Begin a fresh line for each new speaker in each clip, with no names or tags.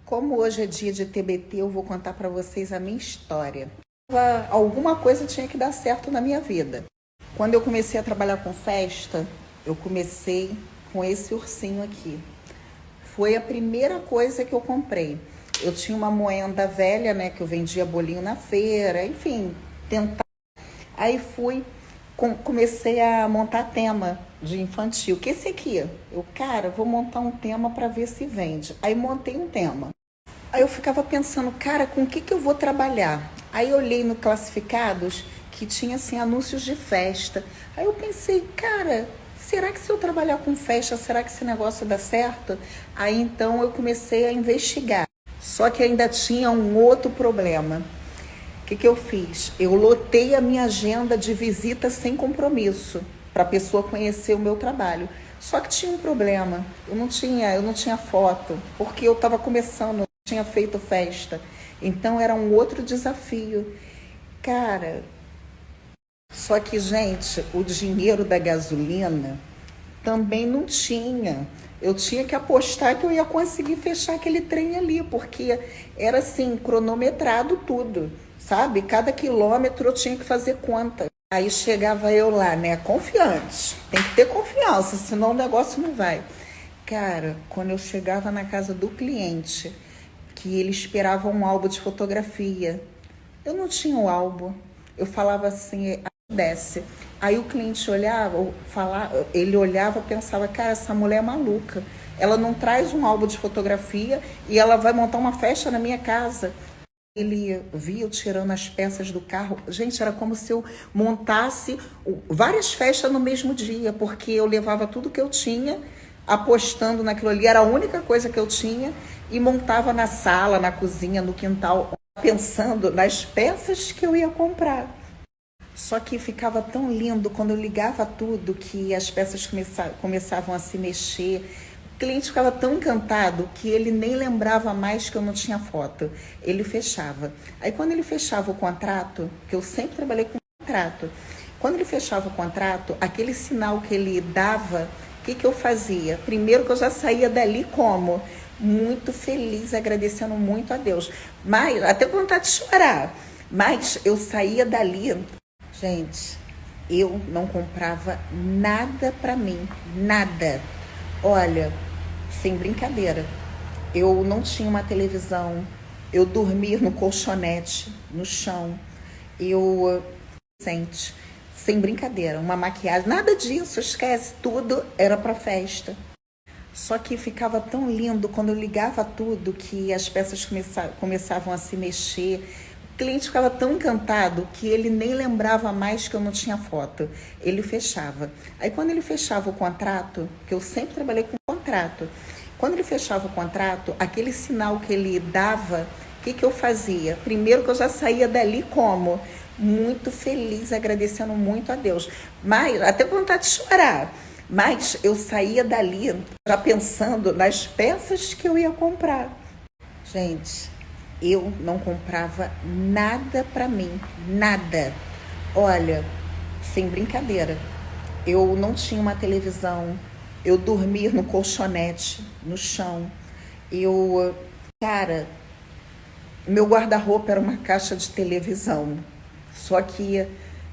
Como hoje é dia de TBT, eu vou contar para vocês a minha história. Alguma coisa tinha que dar certo na minha vida. Quando eu comecei a trabalhar com festa, eu comecei com esse ursinho aqui. Foi a primeira coisa que eu comprei. Eu tinha uma moenda velha, né, que eu vendia bolinho na feira, enfim, tentar. Aí comecei a montar tema de infantil, que esse aqui, vou montar um tema para ver se vende. Aí montei um tema. Aí eu ficava pensando, cara, com o que eu vou trabalhar? Aí eu olhei no classificados que tinha assim anúncios de festa. Aí eu pensei, cara, será que se eu trabalhar com festa, será que esse negócio dá certo? Aí então eu comecei a investigar. Só que ainda tinha um outro problema. O que eu fiz? Eu lotei a minha agenda de visitas sem compromisso para a pessoa conhecer o meu trabalho. Só que tinha um problema. Eu não tinha foto, porque eu estava começando, tinha feito festa. Então era um outro desafio. Cara, só que, gente, o dinheiro da gasolina também não tinha. Eu tinha que apostar que eu ia conseguir fechar aquele trem ali, porque era assim, cronometrado tudo, sabe? Cada quilômetro eu tinha que fazer conta. Aí chegava eu lá, né, confiante. Tem que ter confiança, senão o negócio não vai. Cara, quando eu chegava na casa do cliente, que ele esperava um álbum de fotografia, eu não tinha o álbum. Eu falava assim, desce. Aí o cliente olhava, ele olhava e pensava, cara, essa mulher é maluca. Ela não traz um álbum de fotografia e ela vai montar uma festa na minha casa. Ele via eu tirando as peças do carro. Gente, era como se eu montasse várias festas no mesmo dia, porque eu levava tudo que eu tinha, apostando naquilo ali, era a única coisa que eu tinha, e montava na sala, na cozinha, no quintal, pensando nas peças que eu ia comprar. Só que ficava tão lindo quando eu ligava tudo, que as peças começavam a se mexer. O cliente ficava tão encantado que ele nem lembrava mais que eu não tinha foto. Ele fechava. Aí quando ele fechava o contrato, que eu sempre trabalhei com contrato, quando ele fechava o contrato, aquele sinal que ele dava, o que eu fazia? Primeiro que eu já saía dali como? Muito feliz, agradecendo muito a Deus. Mas, até com vontade de chorar. Mas eu saía dali. Gente, eu não comprava nada pra mim, nada. Olha, sem brincadeira, eu não tinha uma televisão, eu dormia no colchonete, no chão, sem brincadeira, uma maquiagem, nada disso, esquece, tudo era pra festa. Só que ficava tão lindo quando eu ligava tudo, que as peças começavam a se mexer. O cliente ficava tão encantado que ele nem lembrava mais que eu não tinha foto. Ele fechava. Aí quando ele fechava o contrato, que eu sempre trabalhei com contrato, quando ele fechava o contrato, aquele sinal que ele dava, o que eu fazia? Primeiro que eu já saía dali como? Muito feliz, agradecendo muito a Deus. Mas, até com vontade de chorar. Mas eu saía dali já pensando nas peças que eu ia comprar. Gente, eu não comprava nada pra mim, nada. Olha, sem brincadeira, eu não tinha uma televisão, eu dormia no colchonete, no chão. Cara, meu guarda-roupa era uma caixa de televisão. Só que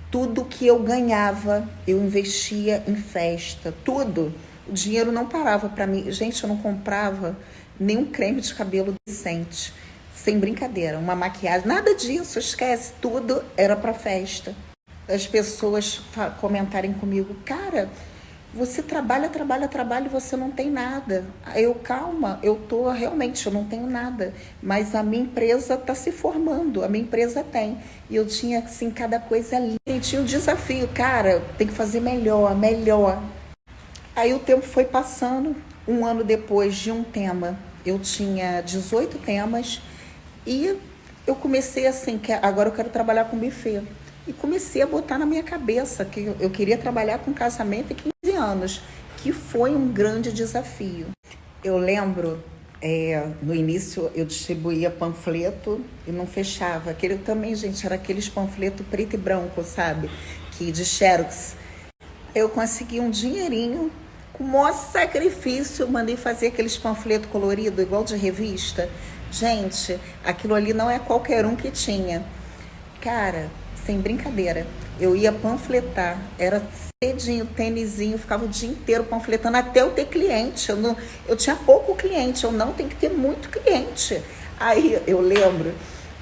tudo que eu ganhava, eu investia em festa, tudo. O dinheiro não parava pra mim. Gente, eu não comprava nenhum creme de cabelo decente. Sem brincadeira, uma maquiagem, nada disso, esquece, tudo era pra festa. As pessoas comentarem comigo, cara, você trabalha e você não tem nada. Calma, eu não tenho nada, mas a minha empresa está se formando, a minha empresa tem. E eu tinha, assim, cada coisa ali. Tinha um desafio, cara, tem que fazer melhor. Aí o tempo foi passando, um ano depois de um tema, eu tinha 18 temas, e eu comecei assim, que agora eu quero trabalhar com buffet. E comecei a botar na minha cabeça que eu queria trabalhar com casamento e 15 anos, que foi um grande desafio. Eu lembro, no início eu distribuía panfleto e não fechava. Aquele também, gente, era aqueles panfletos preto e branco, sabe? Que de xerox. Eu consegui um dinheirinho Com o maior sacrifício, mandei fazer aqueles panfletos coloridos, igual de revista. Gente, aquilo ali não é qualquer um que tinha. Cara, sem brincadeira, eu ia panfletar, era cedinho, tênisinho, ficava o dia inteiro panfletando até eu ter cliente. Eu tinha pouco cliente, eu não tenho que ter muito cliente. Aí eu lembro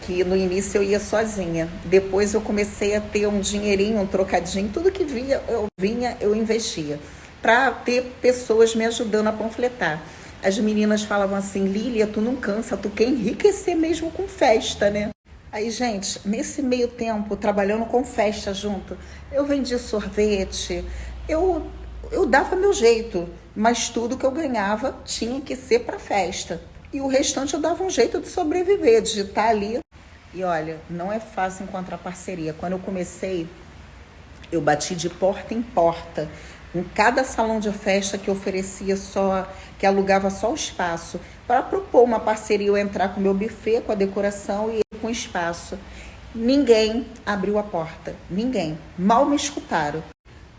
que no início eu ia sozinha, depois eu comecei a ter um dinheirinho, um trocadinho, tudo que vinha, eu investia, para ter pessoas me ajudando a panfletar. As meninas falavam assim: Lília, tu não cansa, tu quer enriquecer mesmo com festa, né? Aí, gente, nesse meio tempo, trabalhando com festa junto, eu vendia sorvete, eu dava meu jeito, mas tudo que eu ganhava tinha que ser para festa. E o restante eu dava um jeito de sobreviver, de estar ali. E olha, não é fácil encontrar parceria. Quando eu comecei, eu bati de porta em porta, em cada salão de festa que oferecia que alugava só o espaço, para propor uma parceria, eu entrar com o meu buffet, com a decoração e com o espaço. Ninguém abriu a porta, ninguém. Mal me escutaram.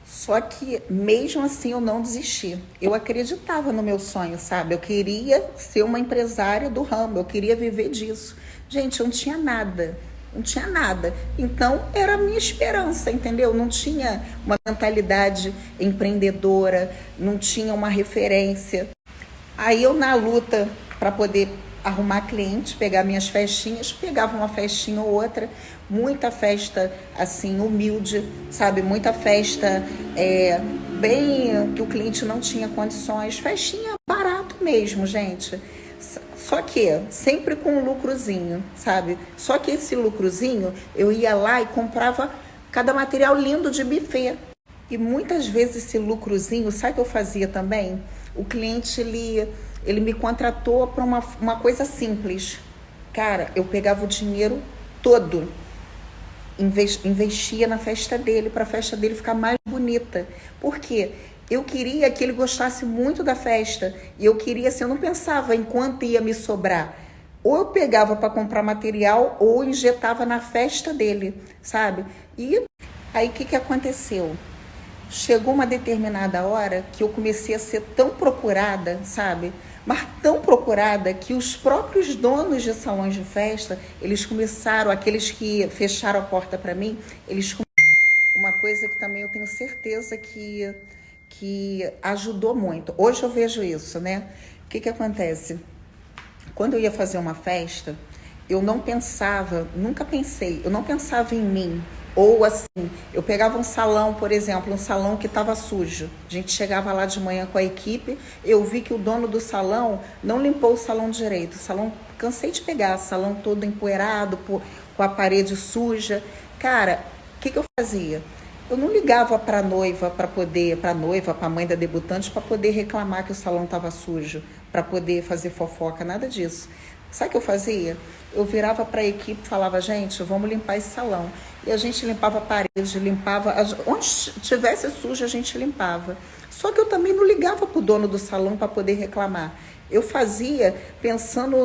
Só que mesmo assim eu não desisti. Eu acreditava no meu sonho, sabe? Eu queria ser uma empresária do ramo, eu queria viver disso. Gente, eu não tinha nada. Não tinha nada. Então, era a minha esperança, entendeu? Não tinha uma mentalidade empreendedora, não tinha uma referência. Aí eu, na luta para poder arrumar cliente, pegar minhas festinhas, pegava uma festinha ou outra, muita festa assim, humilde, sabe? Muita festa bem que o cliente não tinha condições, festinha barato mesmo, gente. Só que sempre com um lucrozinho, sabe? Só que esse lucrozinho, eu ia lá e comprava cada material lindo de buffet. E muitas vezes esse lucrozinho, sabe o que eu fazia também? O cliente, ele me contratou para uma coisa simples. Cara, eu pegava o dinheiro todo, investia na festa dele, para a festa dele ficar mais bonita. Por quê? Eu queria que ele gostasse muito da festa. E eu queria, assim, eu não pensava em quanto ia me sobrar. Ou eu pegava para comprar material, ou injetava na festa dele, sabe? E aí, o que aconteceu? Chegou uma determinada hora que eu comecei a ser tão procurada, sabe? Mas tão procurada que os próprios donos de salões de festa, eles começaram, aqueles que fecharam a porta para mim, uma coisa que também eu tenho certeza que ajudou muito. Hoje eu vejo isso, né? O que acontece? Quando eu ia fazer uma festa, eu não pensava, nunca pensei, eu não pensava em mim. Ou assim, eu pegava um salão, por exemplo, um salão que estava sujo. A gente chegava lá de manhã com a equipe, eu vi que o dono do salão não limpou o salão direito. O salão, cansei de pegar, salão todo empoeirado, com a parede suja. Cara, o que eu fazia? Eu não ligava para a noiva, para a mãe da debutante, para poder reclamar que o salão estava sujo, para poder fazer fofoca, nada disso. Sabe o que eu fazia? Eu virava para a equipe e falava: gente, vamos limpar esse salão. E a gente limpava a parede, onde tivesse sujo a gente limpava. Só que eu também não ligava para o dono do salão para poder reclamar. Eu fazia pensando,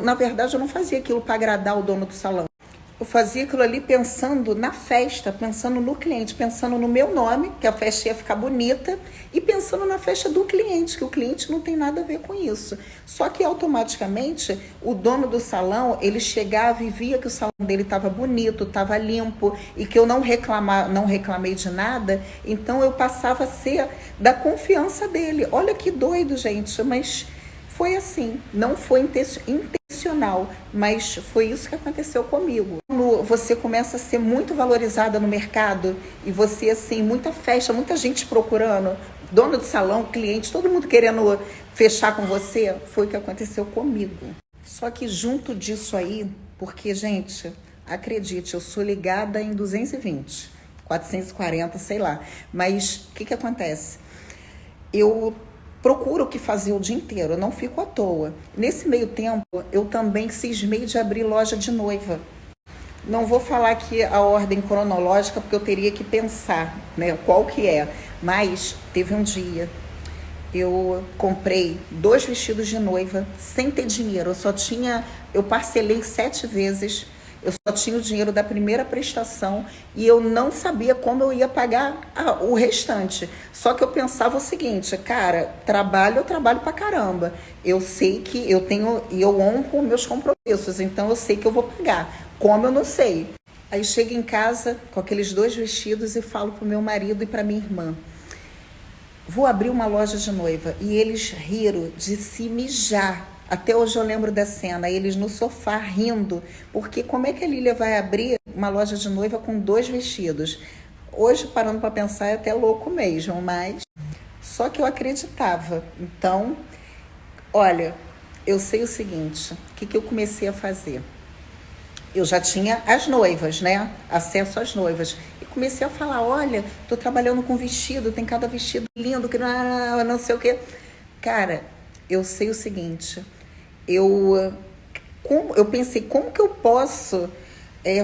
na verdade eu não fazia aquilo para agradar o dono do salão. Eu fazia aquilo ali pensando na festa, pensando no cliente, pensando no meu nome, que a festa ia ficar bonita, e pensando na festa do cliente, que o cliente não tem nada a ver com isso. Só que automaticamente o dono do salão, ele chegava e via que o salão dele estava bonito, estava limpo, e que eu não reclamei de nada, então eu passava a ser da confiança dele. Olha que doido, gente, mas foi assim, não foi intencional, mas foi isso que aconteceu comigo. Quando você começa a ser muito valorizada no mercado e você, assim, muita festa, muita gente procurando, dono do salão, cliente, todo mundo querendo fechar com você, foi o que aconteceu comigo. Só que junto disso aí, porque, gente, acredite, eu sou ligada em 220, 440, sei lá, mas o que acontece? Eu procuro o que fazer o dia inteiro, eu não fico à toa. Nesse meio tempo, eu também cismei de abrir loja de noiva. Não vou falar aqui a ordem cronológica, porque eu teria que pensar, né, qual que é. Mas teve um dia, eu comprei 2 vestidos de noiva sem ter dinheiro. Eu parcelei 7 vezes. Eu só tinha o dinheiro da primeira prestação e eu não sabia como eu ia pagar o restante. Só que eu pensava o seguinte, cara, eu trabalho pra caramba. Eu sei que eu tenho e eu honro meus compromissos, então eu sei que eu vou pagar. Como eu não sei. Aí chego em casa com aqueles 2 vestidos e falo pro meu marido e pra minha irmã: vou abrir uma loja de noiva. E eles riram de se mijar. Até hoje eu lembro da cena, eles no sofá rindo, porque como é que a Lília vai abrir uma loja de noiva com 2 vestidos? Hoje, parando para pensar, é até louco mesmo, mas só que eu acreditava. Então, olha, eu sei o seguinte, o que eu comecei a fazer? Eu já tinha as noivas, né? Acesso às noivas. E comecei a falar, olha, tô trabalhando com vestido, tem cada vestido lindo, que não sei o quê. Cara, eu sei o seguinte, eu pensei, como que eu posso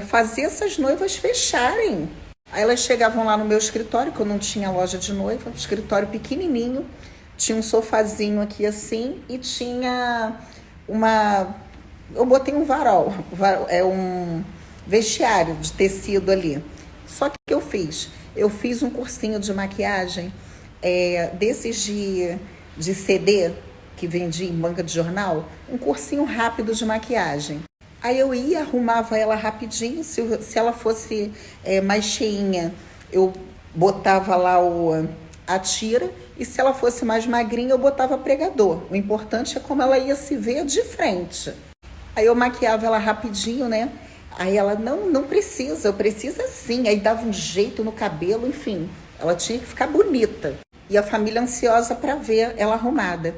fazer essas noivas fecharem? Aí elas chegavam lá no meu escritório, que eu não tinha loja de noiva, um escritório pequenininho, tinha um sofazinho aqui assim e tinha eu botei um varal, um vestiário de tecido ali. Só que o que eu fiz? Eu fiz um cursinho de maquiagem, desses de CD, que vendia em banca de jornal, um cursinho rápido de maquiagem. Aí eu ia, arrumava ela rapidinho, se ela fosse mais cheinha, eu botava lá a tira, e se ela fosse mais magrinha, eu botava pregador. O importante é como ela ia se ver de frente. Aí eu maquiava ela rapidinho, né? Aí ela, não precisa, eu preciso sim. Aí dava um jeito no cabelo, enfim. Ela tinha que ficar bonita. E a família ansiosa para ver ela arrumada.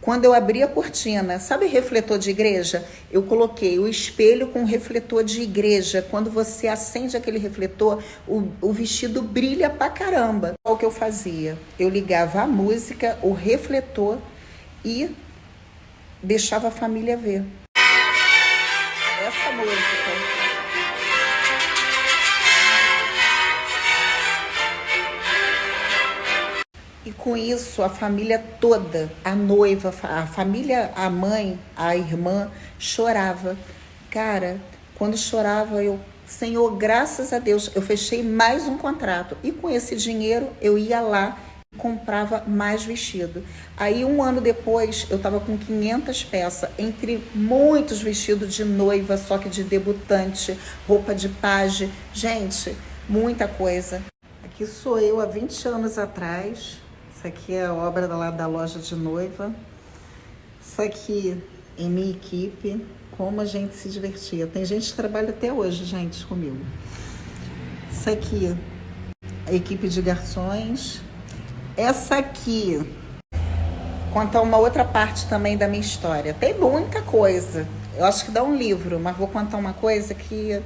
Quando eu abri a cortina, sabe refletor de igreja? Eu coloquei o espelho com refletor de igreja. Quando você acende aquele refletor, o vestido brilha pra caramba. O que eu fazia? Eu ligava a música, o refletor e deixava a família ver. Essa música. E com isso, a família toda, a noiva, a família, a mãe, a irmã, chorava. Cara, quando chorava, Senhor, graças a Deus, eu fechei mais um contrato. E com esse dinheiro, eu ia lá e comprava mais vestido. Aí, um ano depois, eu estava com 500 peças, entre muitos vestidos de noiva, só que de debutante, roupa de pajem. Gente, muita coisa. Aqui sou eu há 20 anos atrás. Isso aqui é a obra lá da loja de noiva. Isso aqui em minha equipe, como a gente se divertia. Tem gente que trabalha até hoje, gente, comigo. Isso aqui, a equipe de garçons. Essa aqui conta uma outra parte também da minha história. Tem muita coisa. Eu acho que dá um livro, mas vou contar uma coisa que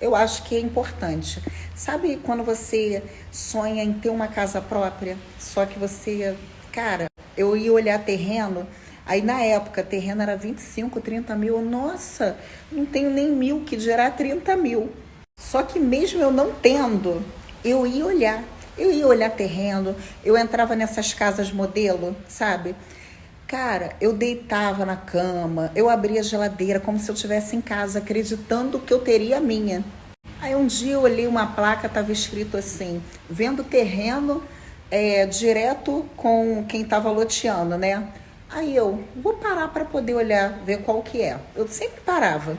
eu acho que é importante. Sabe quando você sonha em ter uma casa própria, só que você... Cara, eu ia olhar terreno, aí na época terreno era 25, 30 mil. Nossa, não tenho nem 1.000, que dirá 30 mil. Só que mesmo eu não tendo, eu ia olhar. Eu ia olhar terreno, eu entrava nessas casas modelo, sabe? Cara, eu deitava na cama, eu abria a geladeira como se eu estivesse em casa, acreditando que eu teria a minha. Aí um dia eu olhei uma placa, estava escrito assim, vendo terreno direto com quem estava loteando, né? Aí eu, vou parar para poder olhar, ver qual que é. Eu sempre parava.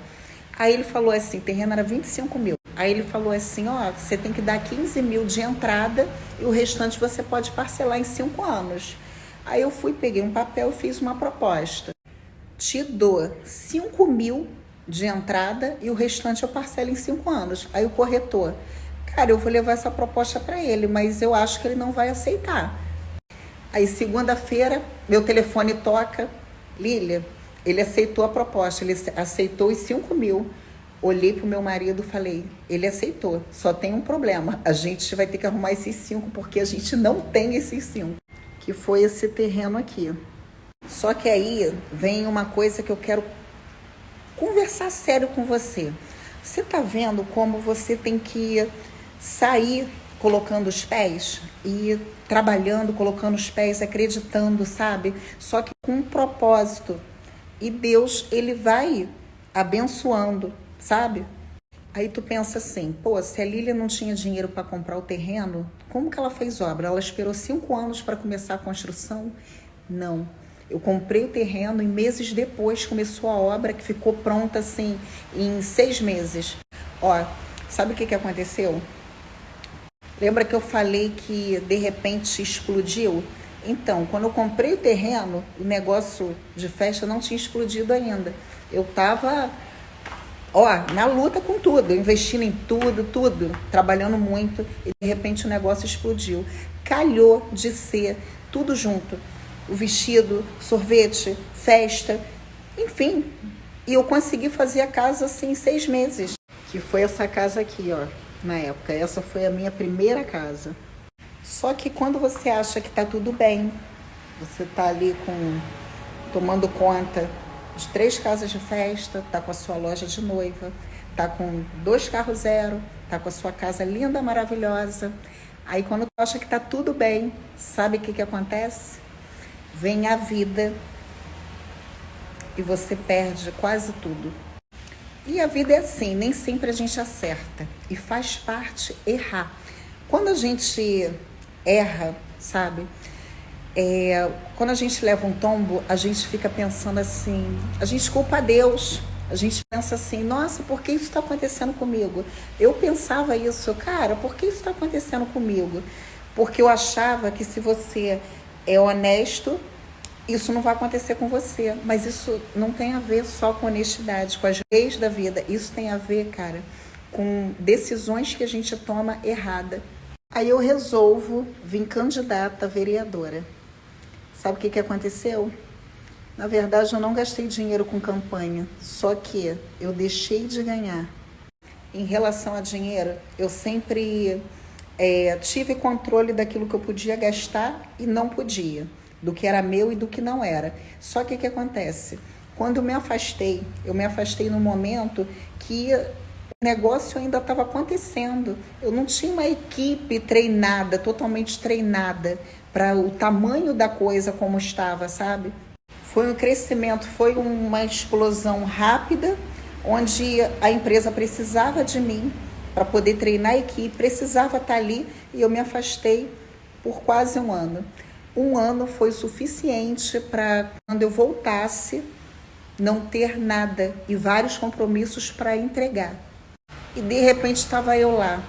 Aí ele falou assim, terreno era 25 mil. Aí ele falou assim, ó, você tem que dar 15 mil de entrada e o restante você pode parcelar em 5 anos. Aí eu fui, peguei um papel e fiz uma proposta. Te dou 5 mil de entrada e o restante eu parcelo em 5 anos. Aí o corretor, cara, eu vou levar essa proposta para ele, mas eu acho que ele não vai aceitar. Aí segunda-feira, meu telefone toca, Lília, ele aceitou a proposta, ele aceitou os 5 mil. Olhei pro meu marido e falei, ele aceitou, só tem um problema, a gente vai ter que arrumar esses 5, porque a gente não tem esses 5. Que foi esse terreno aqui. Só que aí vem uma coisa que eu quero conversar sério com você. Você tá vendo como você tem que sair colocando os pés e trabalhando, colocando os pés, acreditando, sabe? Só que com um propósito. E Deus, ele vai abençoando, sabe? Aí tu pensa assim, pô, se a Lília não tinha dinheiro para comprar o terreno, como que ela fez obra? Ela esperou 5 anos para começar a construção? Não. Eu comprei o terreno e meses depois começou a obra, que ficou pronta assim em 6 meses. Ó, sabe o que aconteceu? Lembra que eu falei que de repente explodiu? Então, quando eu comprei o terreno, o negócio de festa não tinha explodido ainda. Eu tava, na luta com tudo, investindo em tudo, trabalhando muito, e de repente o negócio explodiu. Calhou de ser tudo junto. O vestido, sorvete, festa, enfim. E eu consegui fazer a casa assim em 6 meses. Que foi essa casa aqui, ó, na época. Essa foi a minha primeira casa. Só que quando você acha que tá tudo bem, você tá ali tomando conta de 3 casas de festa, tá com a sua loja de noiva, tá com 2 carros zero, tá com a sua casa linda, maravilhosa. Aí quando tu acha que tá tudo bem, sabe o que acontece? Vem a vida e você perde quase tudo. E a vida é assim, nem sempre a gente acerta. E faz parte errar. Quando a gente erra, sabe? Quando a gente leva um tombo, a gente fica pensando assim, a gente culpa a Deus. A gente pensa assim, nossa, por que isso está acontecendo comigo? Eu pensava isso, cara, por que isso está acontecendo comigo? Porque eu achava que se você é honesto, isso não vai acontecer com você. Mas isso não tem a ver só com honestidade, com as leis da vida. Isso tem a ver, cara, com decisões que a gente toma errada. Aí eu resolvo vir candidata a vereadora. Sabe o que aconteceu? Na verdade, eu não gastei dinheiro com campanha, só que eu deixei de ganhar. Em relação a dinheiro, eu sempre tive controle daquilo que eu podia gastar e não podia, do que era meu e do que não era. Só que o que acontece? Quando eu me afastei no momento que o negócio ainda estava acontecendo. Eu não tinha uma equipe treinada, totalmente treinada, para o tamanho da coisa como estava, sabe? Foi um crescimento, foi uma explosão rápida, onde a empresa precisava de mim para poder treinar a equipe, precisava estar ali, e eu me afastei por quase 1 ano. 1 ano foi suficiente para, quando eu voltasse, não ter nada e vários compromissos para entregar. E de repente estava eu lá,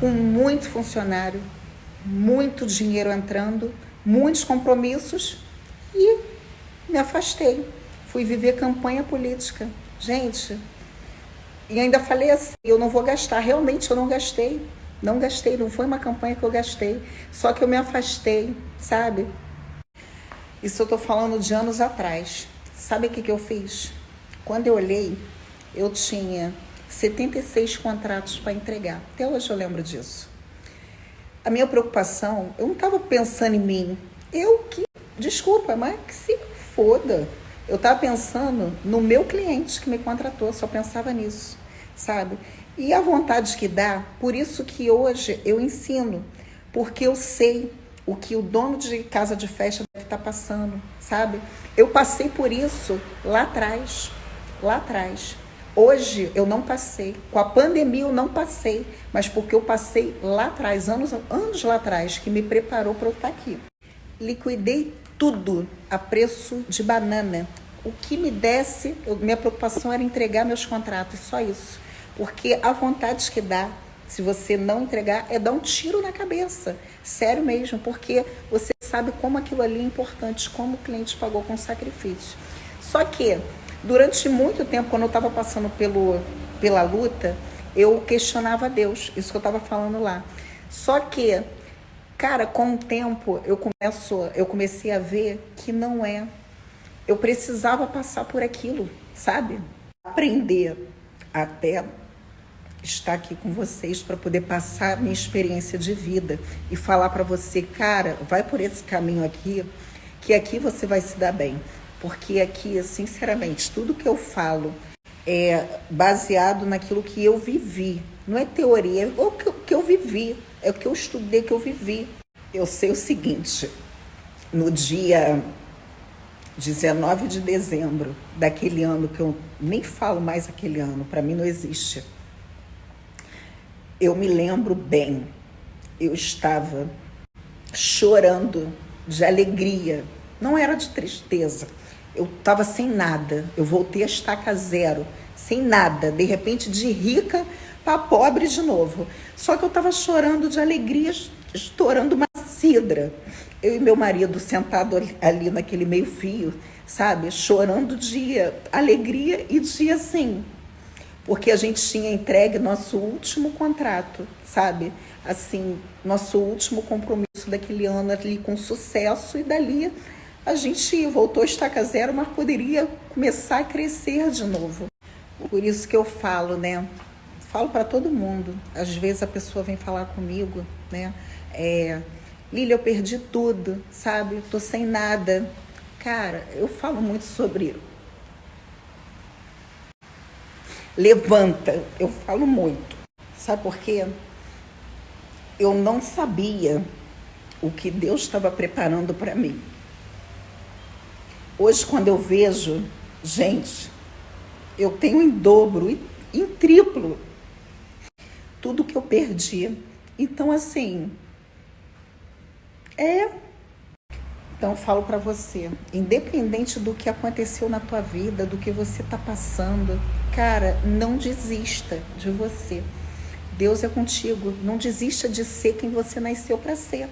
com muito funcionário, muito dinheiro entrando, muitos compromissos, e me afastei. Fui viver campanha política. Gente, e ainda falei assim, eu não vou gastar. Realmente eu não gastei. Não gastei, não foi uma campanha que eu gastei. Só que eu me afastei, sabe? Isso eu tô falando de anos atrás. Sabe o que eu fiz? Quando eu olhei, eu tinha 76 contratos para entregar. Até hoje eu lembro disso. A minha preocupação, eu não estava pensando em mim. Desculpa, mas que se foda. Eu estava pensando no meu cliente que me contratou, só pensava nisso, sabe? E a vontade que dá, por isso que hoje eu ensino, porque eu sei o que o dono de casa de festa deve estar passando, sabe? Eu passei por isso lá atrás. Hoje eu não passei, com a pandemia eu não passei, mas porque eu passei lá atrás, anos lá atrás, que me preparou para eu estar aqui. Liquidei tudo a preço de banana. O que me desse, minha preocupação era entregar meus contratos, só isso. Porque a vontade que dá, se você não entregar, é dar um tiro na cabeça. Sério mesmo, porque você sabe como aquilo ali é importante, como o cliente pagou com sacrifício. Só que, durante muito tempo, quando eu estava passando pela luta, eu questionava Deus, isso que eu estava falando lá. Só que, cara, com o tempo, eu comecei a ver que não é. Eu precisava passar por aquilo, sabe? Aprender até estar aqui com vocês para poder passar a minha experiência de vida e falar para você, cara, vai por esse caminho aqui, que aqui você vai se dar bem. Porque aqui, sinceramente, tudo que eu falo é baseado naquilo que eu vivi. Não é teoria, é o que eu vivi, é o que eu estudei, que eu vivi. Eu sei o seguinte, no dia 19 de dezembro daquele ano, que eu nem falo mais aquele ano, para mim não existe. Eu me lembro bem, eu estava chorando de alegria, não era de tristeza. Eu estava sem nada, eu voltei a estaca zero, sem nada, de repente de rica para pobre de novo. Só que eu estava chorando de alegria, estourando uma cidra. Eu e meu marido sentado ali naquele meio fio, sabe, chorando de alegria e de assim, porque a gente tinha entregue nosso último contrato, sabe? Assim, nosso último compromisso daquele ano ali com sucesso, e dali a gente voltou a estaca zero, mas poderia começar a crescer de novo. Por isso que eu falo, né? Falo para todo mundo. Às vezes a pessoa vem falar comigo, né? Lília, eu perdi tudo, sabe? Tô sem nada. Cara, eu falo muito sobre levanta, eu falo muito. Sabe por quê? Eu não sabia o que Deus estava preparando para mim. Hoje, quando eu vejo, gente, eu tenho em dobro, em triplo, tudo que eu perdi. Então, assim, Então, eu falo para você, independente do que aconteceu na tua vida, do que você tá passando, cara, não desista de você. Deus é contigo. Não desista de ser quem você nasceu para ser.